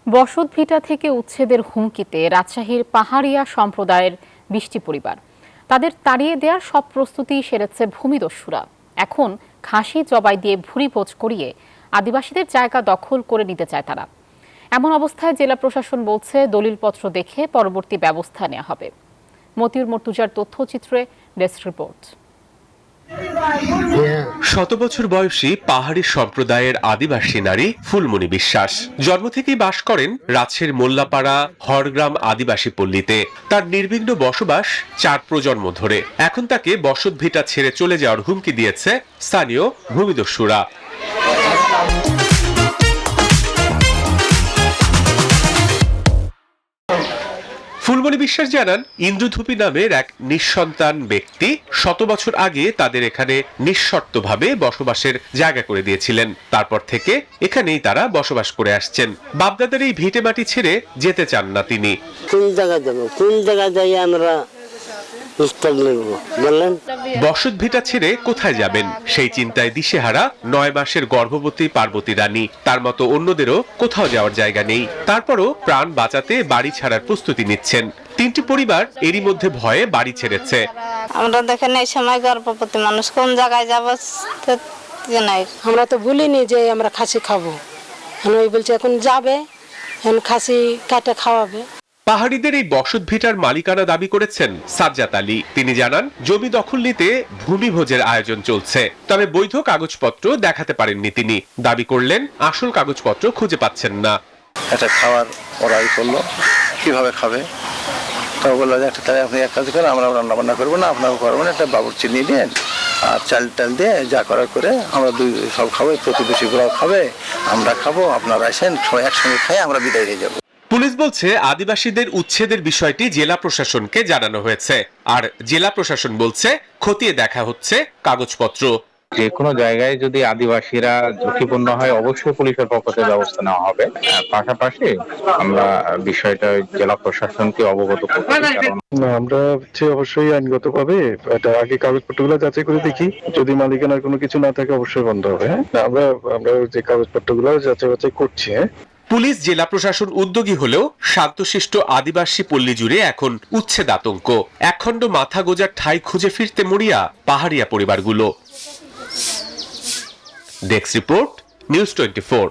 বসতভিটা থেকে উচ্ছেদের হুমকিতে রাজশাহীর পাহাড়িয়া সম্প্রদায়ের ২০টি পরিবার। তাদের তাড়িয়ে দেওয়ার সব প্রস্তুতি সেরেছে ভূমিদস্যুরা। এখন খাসি জবাই দিয়ে ভুরিভোজ করিয়ে আদিবাসীদের জায়গা দখল করে নিতে চায় তারা। এমন অবস্থায় জেলা প্রশাসন বলছে দলিলপত্র দেখে পরবর্তী ব্যবস্থা নেওয়া হবে। মতিউর মর্তুজার তথ্যচিত্রে ডেস্ক রিপোর্ট। শত বছর বয়সী পাহাড়ি সম্প্রদায়ের আদিবাসী নারী ফুলমণি বিশ্বাস জন্ম থেকেই বাস করেন রাজশাহীর মোল্লাপাড়া হরগ্রাম আদিবাসী পল্লীতে। তার নির্বিঘ্ন বসবাস 4 প্রজন্ম ধরে। এখন তাকে বসতভিটা ছেড়ে চলে যাওয়ার হুমকি দিয়েছে স্থানীয় ভূমিদস্যুরা। ফুলমণি বিশ্বাস জানান, ইন্দ্রধূপী নামের এক নিঃসন্তান ব্যক্তি শত বছর আগে তাদের এখানে নিঃশর্তভাবে বসবাসের জায়গা করে দিয়েছিলেন। তারপর থেকে এখানেই তারা বসবাস করে আসছেন। বাপদাদার এই ভিটে মাটি ছেড়ে যেতে চান না তিনি। কোন জায়গায় যাবো, কোন জায়গায় যাই আমরা বসত ভিটা ছেড়ে কোথায় যাবেন সেই চিন্তায় দিশেহারা 9 মাসের গর্ভবতী পার্বতী রানী। তার মতো অন্যদেরও কোথাও যাওয়ার জায়গা নেই। তারপরও প্রাণ বাঁচাতে বাড়ি ছাড়ার প্রস্তুতি নিচ্ছেন। 3টি পরিবার এরই মধ্যে ভয়ে বাড়ি ছেড়েছে। আমরা দেখেন এই সময় গর্ভবতী মানুষ কোন জায়গায় যাব আমরা তো ভুলিনি যে আমরা খাসি খাবো। ওই বলছে এখন যাবে, এখন খাসি কাটে খাওয়াবে। পাহাড়িদের এই বসত ভিটার মালিকানা দাবি করেছেন সাজ্জাদ আলী। তিনি জানান, জমি দখল নিতে ভূমিভোজের আয়োজন চলছে, তবে বৈধ কাগজপত্র দেখাতে পারেননি তিনি। দাবি করলেন আসল কাগজপত্র খুঁজে পাচ্ছেন না। এটা খাওয়ার অর্ডার করলো, কিভাবে খাবে? তো বললো যে তাহলে আপনি এক কাজ করেন, আমরা রান্না বান্না করবো না, আপনাকে করবো না, একটা বাবুর্চি নিয়ে নেন আর চাল টাল দিয়ে যা করার করে আমরা সব খাবো, প্রতিবেশীগুলোও খাবে, আমরা খাবো, আপনারা আসেন সবাই একসঙ্গে খাই, আমরা বিদায় হয়ে যাবো। পুলিশ বলছে আদিবাসীদের উচ্ছেদের বিষয়টি জেলা প্রশাসনকে জানানো হয়েছে, আর জেলা প্রশাসন বলছে খতিয়ে দেখা হচ্ছে কাগজপত্র। যে কোনো জায়গায় যদি আদিবাসীরা ঝুঁকিপূর্ণ হয় অবশ্যই পুলিশের পক্ষ থেকে ব্যবস্থা নেওয়া হবে। পাশাপাশি আমরা বিষয়টা জেলা প্রশাসনকে অবগত করতে আমরা অবশ্যই আইনগতভাবে এটা আগে কাগজপত্রগুলো যাচাই করে দেখি, যদি মালিকানার কোনো কিছু না থাকে অবশ্যই বন্ধ হবে। আমরা যে কাগজপত্রগুলো যাচাই করছি। পুলিশ জেলা প্রশাসন উদ্যোগী হলেও শান্তশিষ্ট আদিবাসী পল্লী জুড়ে এখন উচ্ছেদ আতঙ্ক। একখণ্ড মাথা গোজার ঠাঁই খুঁজে ফিরতে মরিয়া পাহাড়িয়া পরিবারগুলো। Desk report, news 24।